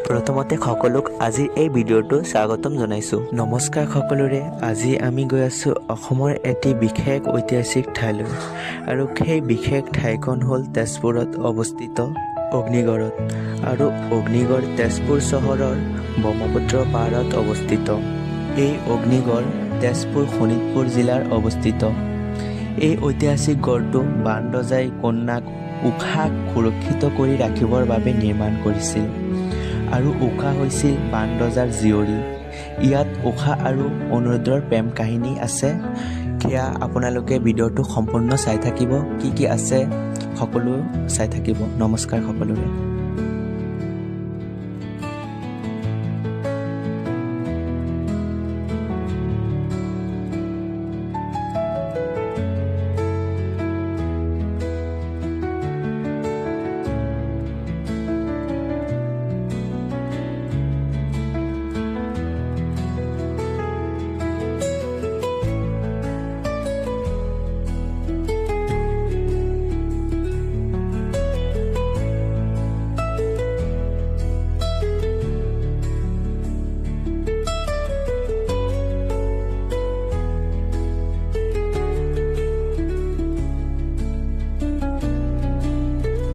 প্ৰথমতে সকলোক আজিৰ এই ভিডিঅ'টো স্বাগতম জনাইছোঁ। নমস্কাৰ সকলোৰে। আজি আমি গৈ আছোঁ অসমৰ এটি বিশেষ ঐতিহাসিক ঠাইলৈ আৰু সেই বিশেষ ঠাইখন হ'ল তেজপুৰত অৱস্থিত অগ্নিগড়ত। আৰু অগ্নিগড় তেজপুৰ চহৰৰ ব্ৰহ্মপুত্ৰ পাৰত অৱস্থিত। এই অগ্নিগড় তেজপুৰ শোণিতপুৰ জিলাৰ অৱস্থিত। এই ঐতিহাসিক গড়টো বাণৰজাই কন্যাক উষাক সুৰক্ষিত কৰি ৰাখিবৰ বাবে নিৰ্মাণ কৰিছিল আৰু উষা হৈছিল বাণৰজাৰ জীয়ৰী। ইয়াত উষা আৰু অনিৰুদ্ধৰ প্ৰেম কাহিনী আছে। সেয়া আপোনালোকে ভিডিঅ'টো সম্পূৰ্ণ চাই থাকিব, কি আছে সকলো চাই থাকিব। নমস্কাৰ সকলোৰে।